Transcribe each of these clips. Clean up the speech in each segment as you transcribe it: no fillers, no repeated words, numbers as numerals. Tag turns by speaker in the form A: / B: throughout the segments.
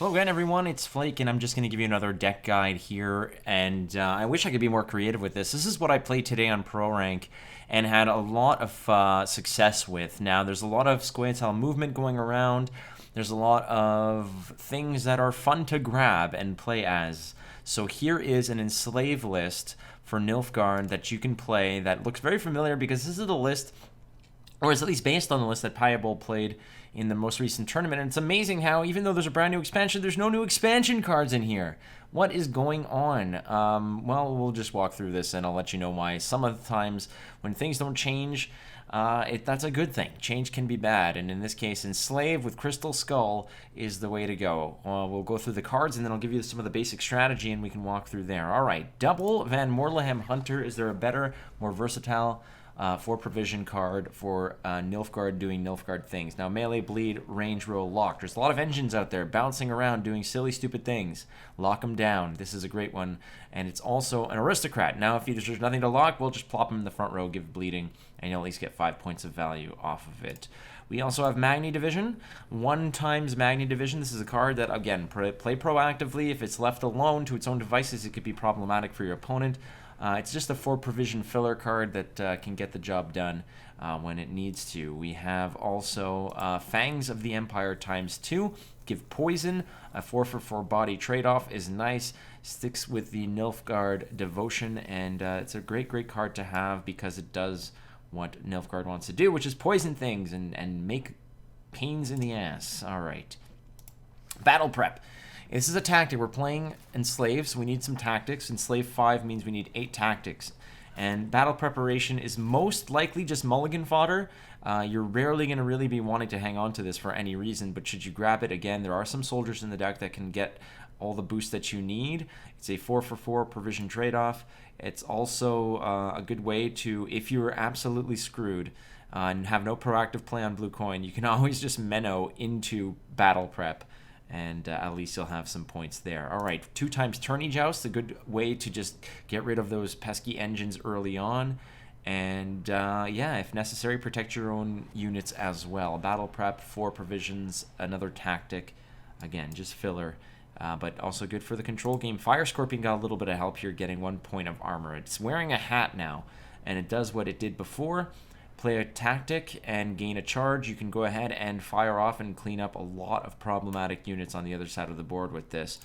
A: Hello again, everyone. It's Flake, and I'm just going to give you another deck guide here. And I wish I could be more creative with this. This is what I played today on Pro Rank and had a lot of success with. Now, there's a lot of Square movement going around. There's a lot of things that are fun to grab and play as. So here is an Enslave list for Nilfgaard that you can play that looks very familiar because this is the list, or is at least based on the list that Piebol played in the most recent tournament. And it's amazing how, even though there's a brand new expansion, there's no new expansion cards in here. What is going on? Well, we'll just walk through this and I'll let you know why. Some of the times when things don't change, that's a good thing. Change can be bad, and in this case, Enslave with Crystal Skull is the way to go. We'll go through the cards, and then I'll give you some of the basic strategy, and we can walk through there. All right, double Van Morlehem Hunter. Is there a better, more versatile 4 provision card for Nilfgaard doing Nilfgaard things? Now, melee, bleed, range, roll, lock. There's a lot of engines out there bouncing around doing silly, stupid things. Lock them down. This is a great one. And it's also an aristocrat. Now, if there's nothing to lock, we'll just plop him in the front row, give bleeding, and you'll at least get 5 points of value off of it. We also have Magni Division. 1 times Magni Division. This is a card that, again, play proactively. If it's left alone to its own devices, it could be problematic for your opponent. It's just a 4 provision filler card that can get the job done when it needs to. We have also Fangs of the Empire ×2. Give poison. A 4-for-4 body trade-off is nice. Sticks with the Nilfgaard devotion, and it's a great card to have because it does what Nilfgaard wants to do, which is poison things and make pains in the ass. All right. Battle prep. This is a tactic. We're playing Enslave, so we need some tactics. Enslave 5 means we need 8 tactics. And battle preparation is most likely just mulligan fodder. You're rarely going to really be wanting to hang on to this for any reason, but should you grab it, again, there are some soldiers in the deck that can get all the boost that you need. It's a 4-for-4 provision trade-off. It's also a good way to, if you're absolutely screwed and have no proactive play on blue coin, you can always just Menno into battle prep, and at least you'll have some points there. All right, 2 times Tourney Joust, a good way to just get rid of those pesky engines early on. And yeah, if necessary, protect your own units as well. Battle prep, 4 provisions, another tactic. Again, just filler, but also good for the control game. Fire Scorpion got a little bit of help here, getting 1 point of armor. It's wearing a hat now, and it does what it did before. Play a tactic and gain a charge. You can go ahead and fire off and clean up a lot of problematic units on the other side of the board with this.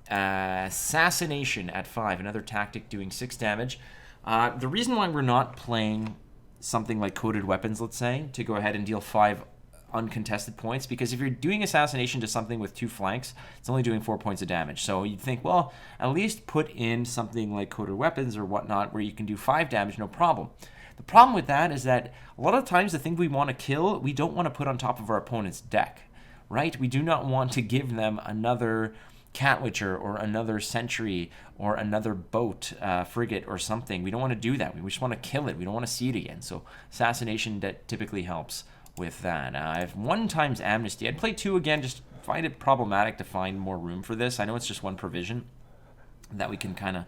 A: Assassination at 5, another tactic doing 6 damage. The reason why we're not playing something like Coded Weapons, let's say, to go ahead and deal 5 uncontested points, because if you're doing assassination to something with 2 flanks, it's only doing 4 points of damage. So you'd think, well, at least put in something like Coded Weapons or whatnot where you can do 5 damage, no problem. The problem with that is that a lot of times the thing we want to kill, we don't want to put on top of our opponent's deck, right? We do not want to give them another Catwitcher or another Sentry or another boat, frigate or something. We don't want to do that. We just want to kill it. We don't want to see it again. So assassination that typically helps with that. I have 1 times Amnesty. I'd play 2 again, just find it problematic to find more room for this. I know it's just 1 provision that we can kind of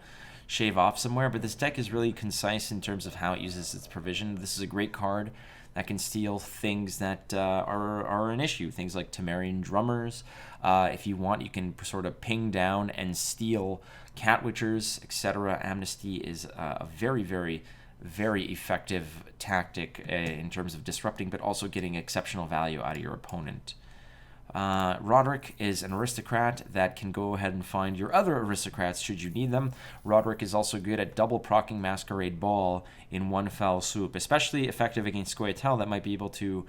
A: shave off somewhere, but this deck is really concise in terms of how it uses its provision. This is a great card that can steal things that are an issue, things like Temerian Drummers. If you want, you can sort of ping down and steal Catwitchers, etc. Amnesty is a very effective tactic in terms of disrupting, but also getting exceptional value out of your opponent. Roderick is an aristocrat that can go ahead and find your other aristocrats should you need them. Roderick is also good at double proccing Masquerade Ball in 1 fell swoop, especially effective against Scoia'tael that might be able to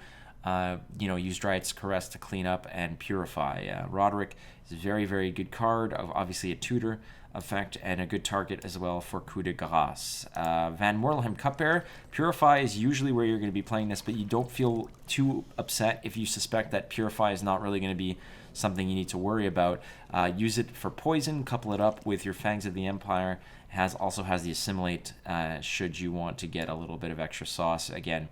A: use Dryad's Caress to clean up and purify. Roderick is a very good card, obviously a tutor effect, and a good target as well for coup de grace. Van Morlehem Cupbearer. Purify is usually where you're going to be playing this, but you don't feel too upset if you suspect that Purify is not really going to be something you need to worry about. Use it for poison, couple it up with your Fangs of the Empire. Also has the Assimilate should you want to get a little bit of extra sauce. Again,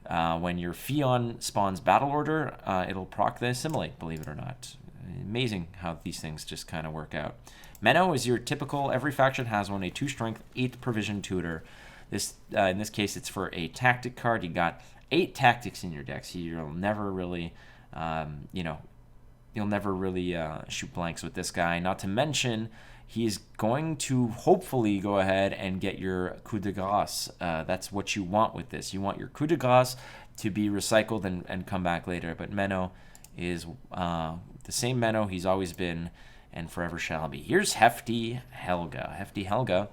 A: when your Fion spawns Battle Order, it'll proc the Assimilate, believe it or not. Amazing how these things just kind of work out. Menno is your typical, every faction has one, a 2 strength, 8 provision tutor. In this case, it's for a tactic card. You got 8 tactics in your deck, so you'll never really, you'll never really shoot blanks with this guy. Not to mention, he's going to hopefully go ahead and get your coup de grace. That's what you want with this. You want your coup de grace to be recycled and come back later. But Menno is the same Menno he's always been and forever shall be. Here's Hefty Helga. Hefty Helga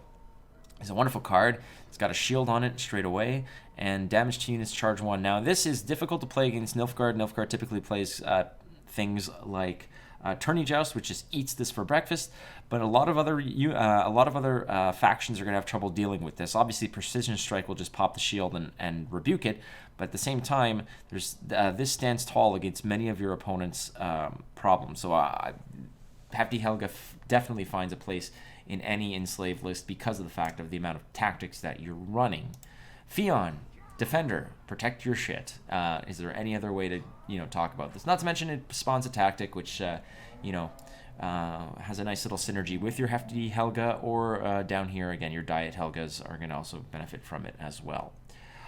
A: is a wonderful card. It's got a shield on it straight away, and damage to units, charge 1. Now, this is difficult to play against Nilfgaard. Nilfgaard typically plays things like Tourney Joust, which just eats this for breakfast, but a lot of other factions are going to have trouble dealing with this. Obviously, Precision Strike will just pop the shield and rebuke it, but at the same time, there's this stands tall against many of your opponent's problems. So Hefty Helga definitely finds a place in any enslaved list because of the fact of the amount of tactics that you're running. Fion, Defender, protect your shit. Is there any other way to talk about this? Not to mention it spawns a tactic which has a nice little synergy with your Hefty Helga, or down here again your Diet Helgas are going to also benefit from it as well.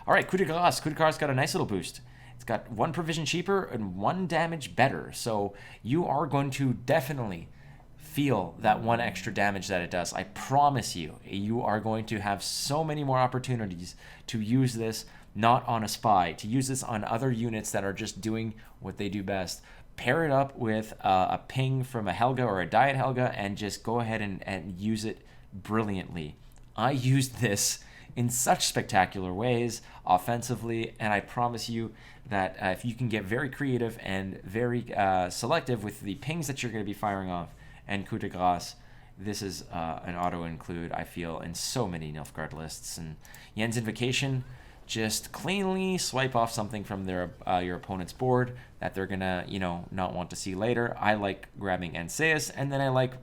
A: All right, Coup de Grace. Coup de Grace got a nice little boost. It's got 1 provision cheaper and 1 damage better. So you are going to definitely feel that 1 extra damage that it does. I promise you, you are going to have so many more opportunities to use this not on a spy, to use this on other units that are just doing what they do best. Pair it up with a ping from a Helga or a Diet Helga and just go ahead and use it brilliantly. I used this in such spectacular ways offensively, and I promise you that if you can get very creative and very selective with the pings that you're going to be firing off and coup de grace, this is an auto-include, I feel, in so many Nilfgaard lists. And Yen's Invocation, just cleanly swipe off something from their your opponent's board that they're going to, not want to see later. I like grabbing Anseus, and then I like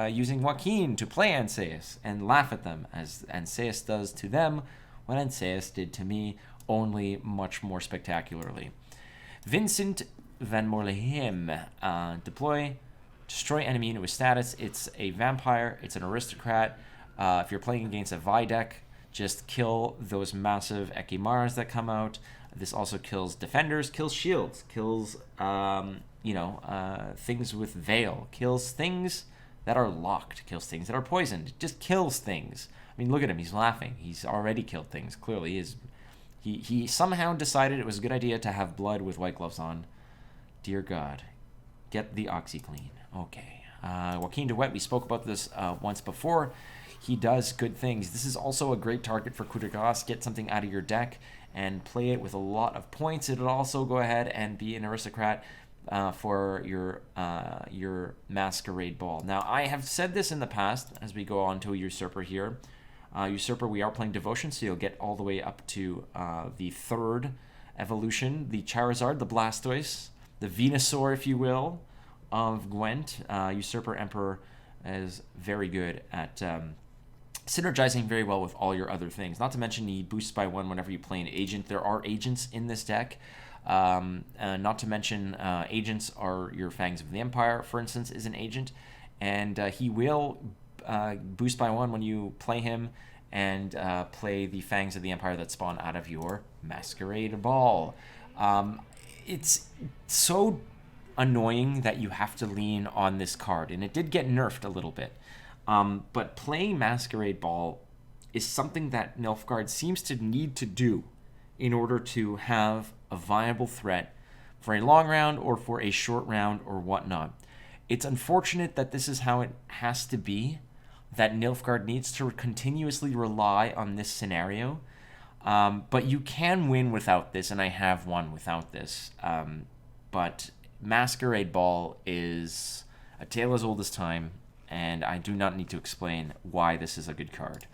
A: using Joaquin to play Anseus and laugh at them, as Anseus does to them what Anseus did to me, only much more spectacularly. Vincent van Morlehem, deploy, destroy enemy unit with status. It's a vampire, it's an aristocrat. If you're playing against a Vi deck, just kill those massive Ekimars that come out. This also kills defenders, kills shields, kills things with veil, kills things that are locked, kills things that are poisoned, just kills things. I mean, look at him, he's laughing. He's already killed things, clearly. He somehow decided it was a good idea to have blood with white gloves on. Dear God, get the OxyClean. Okay. Joaquin de Wet, we spoke about this once before. He does good things. This is also a great target for coup de grace. Get something out of your deck and play it with a lot of points. It'll also go ahead and be an aristocrat for your Masquerade Ball. Now, I have said this in the past as we go on to a Usurper here. Usurper, we are playing Devotion, so you'll get all the way up to the 3rd evolution, the Charizard, the Blastoise, the Venusaur, if you will, of Gwent. Usurper Emperor is very good at synergizing very well with all your other things. Not to mention he boosts by 1 whenever you play an agent. There are agents in this deck. Not to mention agents are your Fangs of the Empire, for instance, is an agent. And he will boost by 1 when you play him and play the Fangs of the Empire that spawn out of your Masquerade Ball. It's so annoying that you have to lean on this card, and it did get nerfed a little bit. But playing Masquerade Ball is something that Nilfgaard seems to need to do in order to have a viable threat for a long round or for a short round or whatnot. It's unfortunate that this is how it has to be, that Nilfgaard needs to continuously rely on this scenario. But you can win without this, and I have won without this. But Masquerade Ball is a tale as old as time, and I do not need to explain why this is a good card.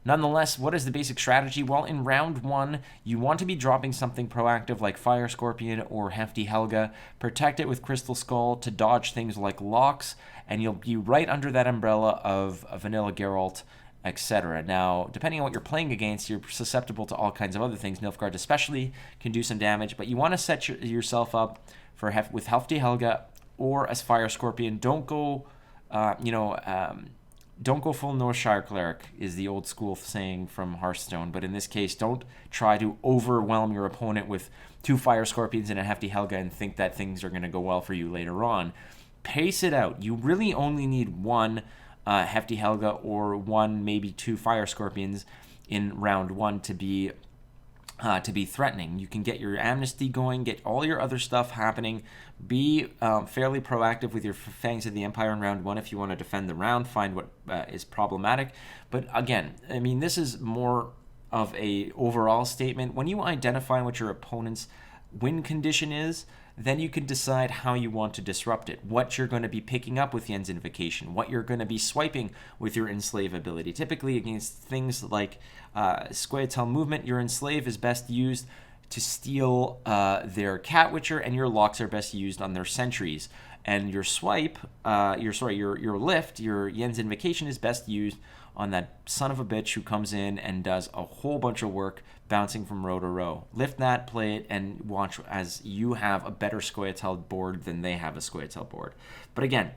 A: Nonetheless, what is the basic strategy? Well, in round 1, you want to be dropping something proactive like Fire Scorpion or Hefty Helga. Protect it with Crystal Skull to dodge things like locks, and you'll be right under that umbrella of Vanilla Geralt, etc. Now, depending on what you're playing against, you're susceptible to all kinds of other things. Nilfgaard especially can do some damage, but you want to set yourself up for with Hefty Helga or as Fire Scorpion. Don't go, don't go full Northshire Cleric is the old school saying from Hearthstone, but in this case, don't try to overwhelm your opponent with 2 Fire Scorpions and a Hefty Helga and think that things are going to go well for you later on. Pace it out. You really only need 1 Hefty Helga or 1, maybe 2 Fire Scorpions in round 1 to be threatening. You can get your Amnesty going, get all your other stuff happening, be fairly proactive with your Fangs of the Empire in round 1 if you want to defend the round, find what is problematic. But again, I mean, this is more of a overall statement. When you identify what your opponent's win condition is, then you can decide how you want to disrupt it, what you're going to be picking up with Yen's Invocation, what you're going to be swiping with your Enslave ability. Typically against things like Squayatel Movement, your Enslave is best used to steal their Cat Witcher, and your locks are best used on their sentries. And your swipe, your lift, your Yen's Invocation is best used on that son of a bitch who comes in and does a whole bunch of work bouncing from row to row. Lift that, play it, and watch as you have a better Squayatel board than they have a Squayatel board. But again,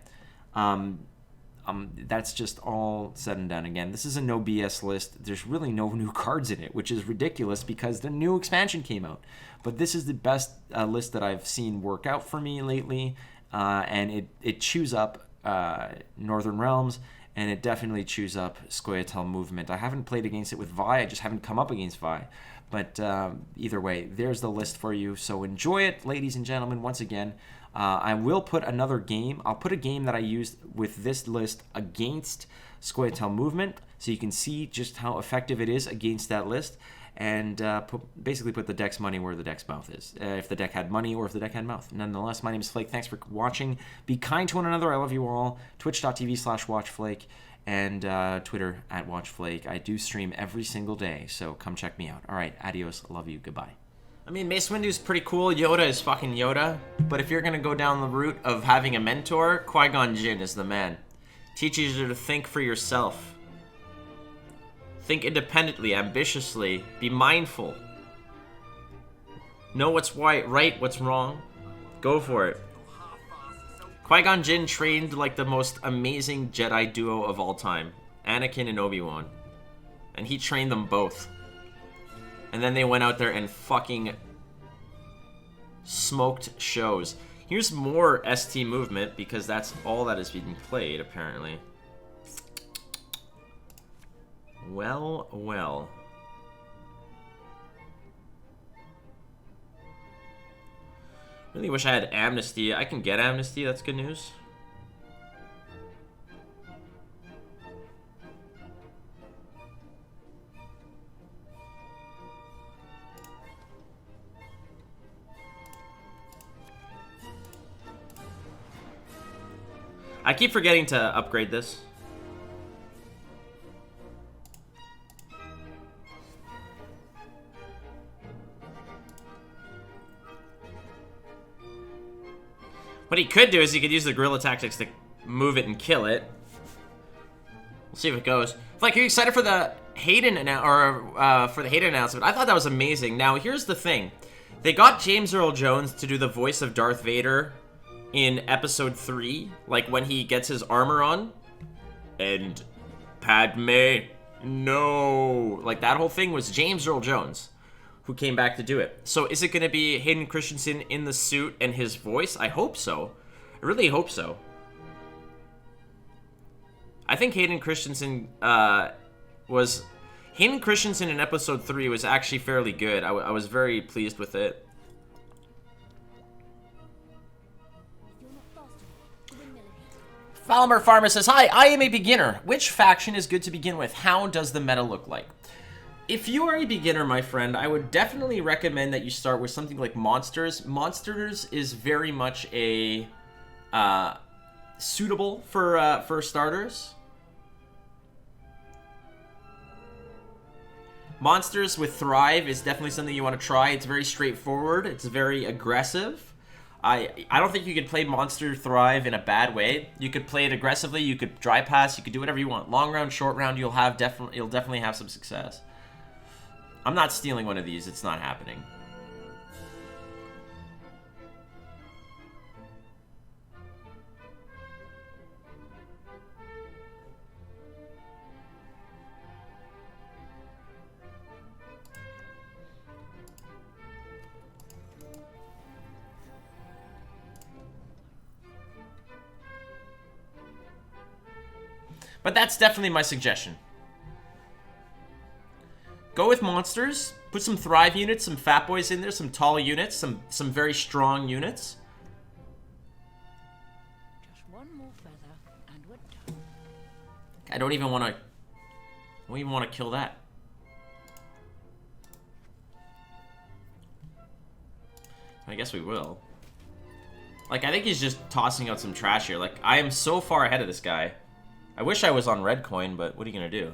A: that's just all said and done. Again, this is a no BS list. There's really no new cards in it, which is ridiculous because the new expansion came out. But this is the best list that I've seen work out for me lately, and it chews up Northern Realms, and it definitely chews up Squayatel Movement. I haven't played against it with Vi. I just haven't come up against Vi. But either way, there's the list for you. So enjoy it, ladies and gentlemen. Once again, I will put another game. I'll put a game that I used with this list against Squayatel Movement, so you can see just how effective it is against that list, and basically put the deck's money where the deck's mouth is. If the deck had money or if the deck had mouth. Nonetheless, my name is Flake. Thanks for watching. Be kind to one another. I love you all. Twitch.tv/WatchFlake and Twitter @WatchFlake. I do stream every single day, so come check me out. All right, adios. Love you. Goodbye. I mean, Mace Windu's pretty cool. Yoda is fucking Yoda. But if you're going to go down the route of having a mentor, Qui-Gon Jinn is the man. Teaches you to think for yourself. Think independently, ambitiously. Be mindful. Know what's right, what's wrong. Go for it. Qui-Gon Jinn trained like the most amazing Jedi duo of all time. Anakin and Obi-Wan. And he trained them both. And then they went out there and fucking smoked shows. Here's more ST movement, because that's all that is being played, apparently. Well, well. Really wish I had Amnesty. I can get Amnesty, that's good news. I keep forgetting to upgrade this. What he could do is he could use the guerrilla tactics to move it and kill it. We'll see if it goes. Like, are you excited for the Hayden announcement? I thought that was amazing. Now, here's the thing. They got James Earl Jones to do the voice of Darth Vader in episode 3, like when he gets his armor on, and Padme, no, like that whole thing was James Earl Jones who came back to do it. So is it going to be Hayden Christensen in the suit and his voice? I hope so. I really hope so. I think Hayden Christensen in episode 3 was actually fairly good. I was very pleased with it. Falmer Farmer says, hi, I am a beginner. Which faction is good to begin with? How does the meta look like? If you are a beginner, my friend, I would definitely recommend that you start with something like Monsters. Monsters is very much a suitable for starters. Monsters with Thrive is definitely something you want to try. It's very straightforward. It's very aggressive. I don't think you could play Monster Thrive in a bad way. You could play it aggressively. You could dry pass. You could do whatever you want. Long round, short round, you'll definitely have some success. I'm not stealing one of these. It's not happening. But that's definitely my suggestion. Go with monsters. Put some Thrive units, some Fat Boys in there, some tall units, some very strong units.
B: Just one more feather and we're done.
A: I don't even want to kill that. I guess we will. Like, I think he's just tossing out some trash here. Like, I am so far ahead of this guy. I wish I was on red coin, but what are you gonna do?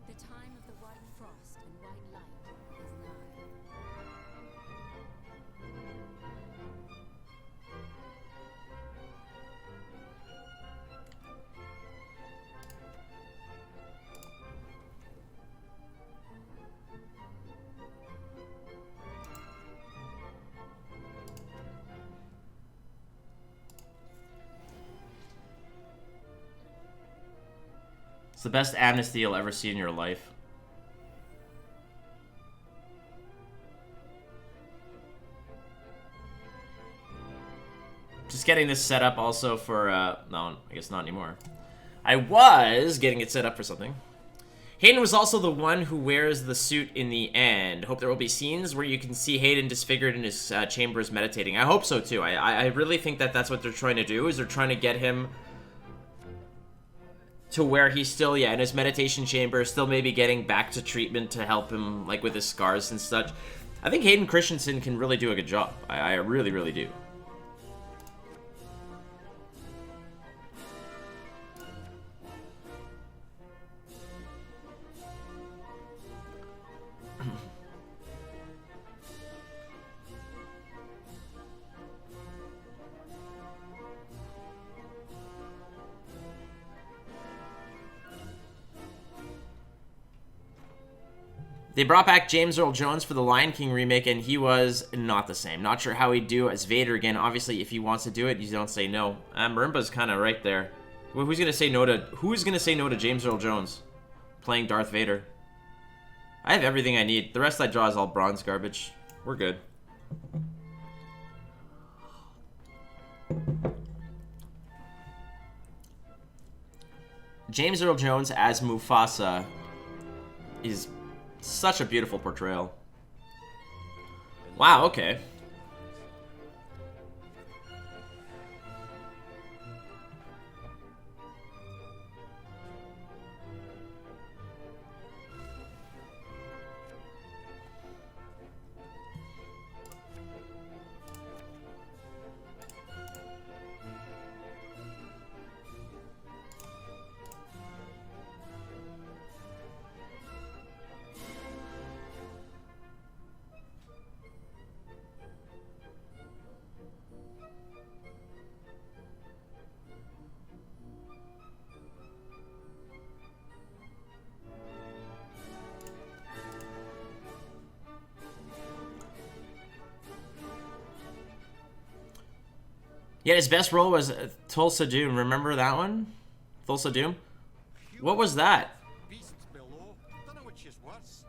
B: The time of the white frost and white light is nigh.
A: It's the best amnesty you'll ever see in your life. Just getting this set up also for, no, I guess not anymore. I was getting it set up for something. Hayden was also the one who wears the suit in the end. Hope there will be scenes where you can see Hayden disfigured in his chambers meditating. I hope so too. I really think that that's what they're trying to do, is they're trying to get him to where he's still, yeah, in his meditation chamber, still maybe getting back to treatment to help him, like, with his scars and such. I think Hayden Christensen can really do a good job. I really, really do. They brought back James Earl Jones for the Lion King remake, and he was not the same. Not sure how he'd do as Vader again. Obviously, if he wants to do it, you don't say no. Marimba's kind of right there. Who's gonna say no to James Earl Jones playing Darth Vader? I have everything I need. The rest I draw is all bronze garbage. We're good. James Earl Jones as Mufasa is such a beautiful portrayal. Wow, okay. Yeah, his best role was Tulsa Doom. Remember that one? Tulsa Doom? What was that?
C: Beasts below. Don't know which is worse.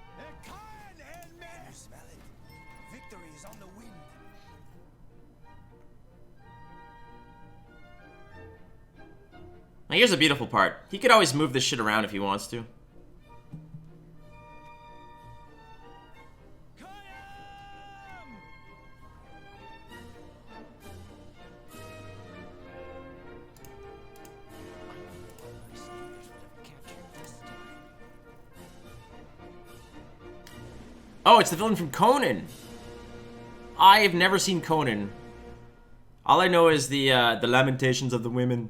C: You smell it? Victory is on the wind.
A: Now here's a beautiful part. He could always move this shit around if he wants to. Oh, it's the villain from Conan. I've never seen Conan. All I know is the Lamentations of the Women.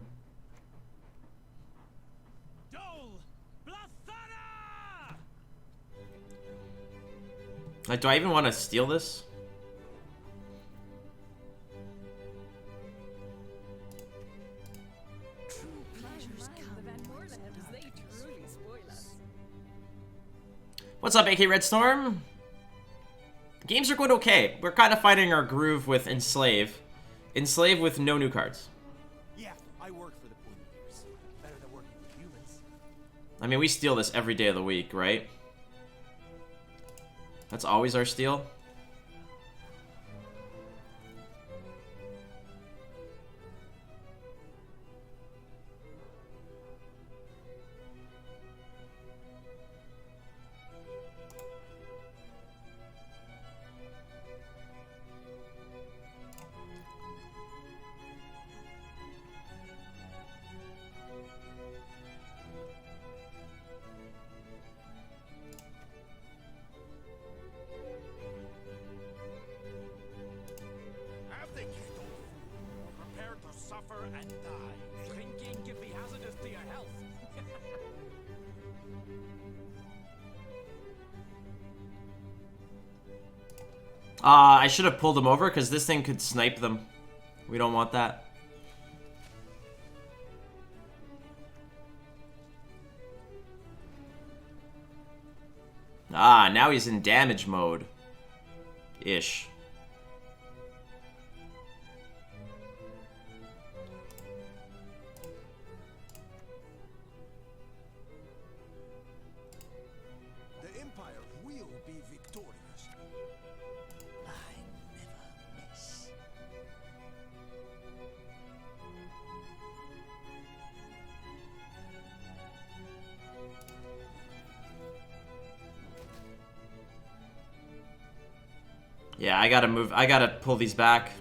A: Like, do I even want to steal this? What's up, AK Red Storm? Games are going okay. We're kind of finding our groove with Enslave. Enslave with no new cards.
C: Yeah, I work for the poor. Better than working with humans.
A: I mean, we steal this every day of the week, right? That's always our steal.
C: Have they killed? Prepare to suffer and die. Drinking can be hazardous to your health.
A: I should have pulled them over because this thing could snipe them. We don't want that. Ah, now he's in damage mode. Ish.
C: The Empire will be victorious. I never miss.
A: Yeah, I gotta move. I gotta pull these back.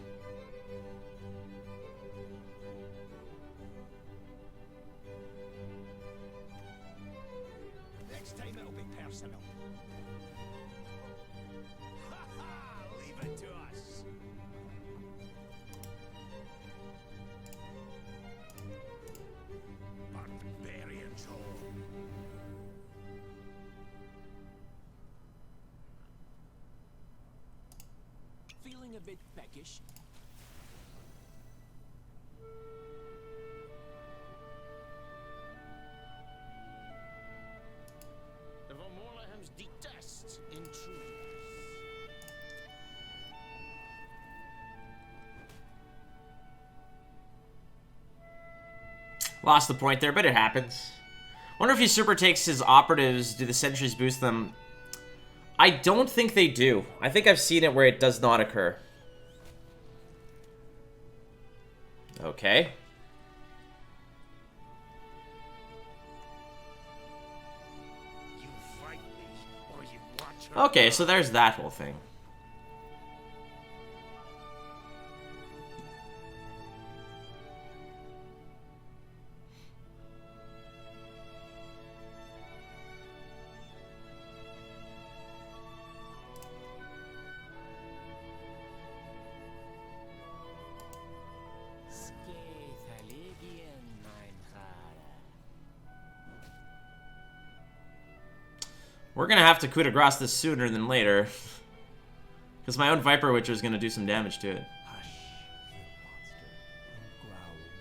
C: Next time it'll be personal. Ha ha! Leave it to us. Barbarian soul. Feeling a bit peckish? The Vormorlahams detest intruders.
A: Lost the point there, but it happens. Wonder if he super takes his operatives, do the sentries boost them? I don't think they do. I think I've seen it where it does not occur. Okay.
C: You fight me, or you watch her.
A: Okay, so there's that whole thing. We're gonna have to coup de grace this sooner than later. Because my own Viper Witcher is gonna do some damage to it.
C: Hush, you monster. Don't growl a word.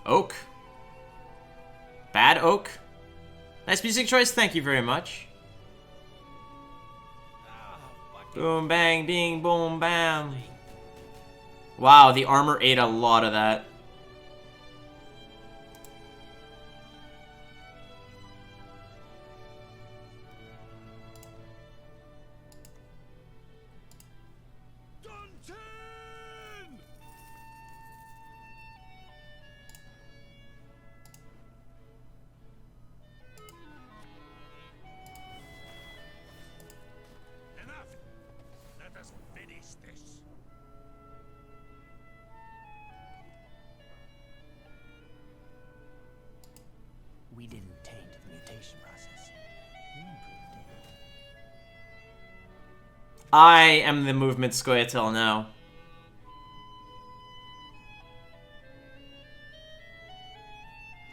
A: Oak. Bad Oak. Nice music choice, thank you very much. Boom, bang, ding, boom, bam. Wow, the armor ate a lot of that.
C: Enough! Let us finish this. We didn't taint the mutation process. We improved it.
A: I am the movement Scoia'tael now.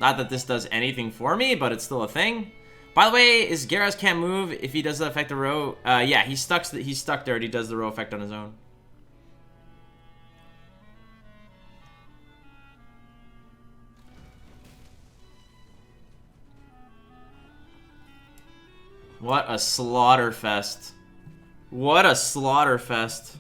A: Not that this does anything for me, but it's still a thing. By the way, is Garrus can't move if he does the effect of row? Yeah, he's stuck there and he does the row effect on his own. What a slaughter fest. What a slaughter fest.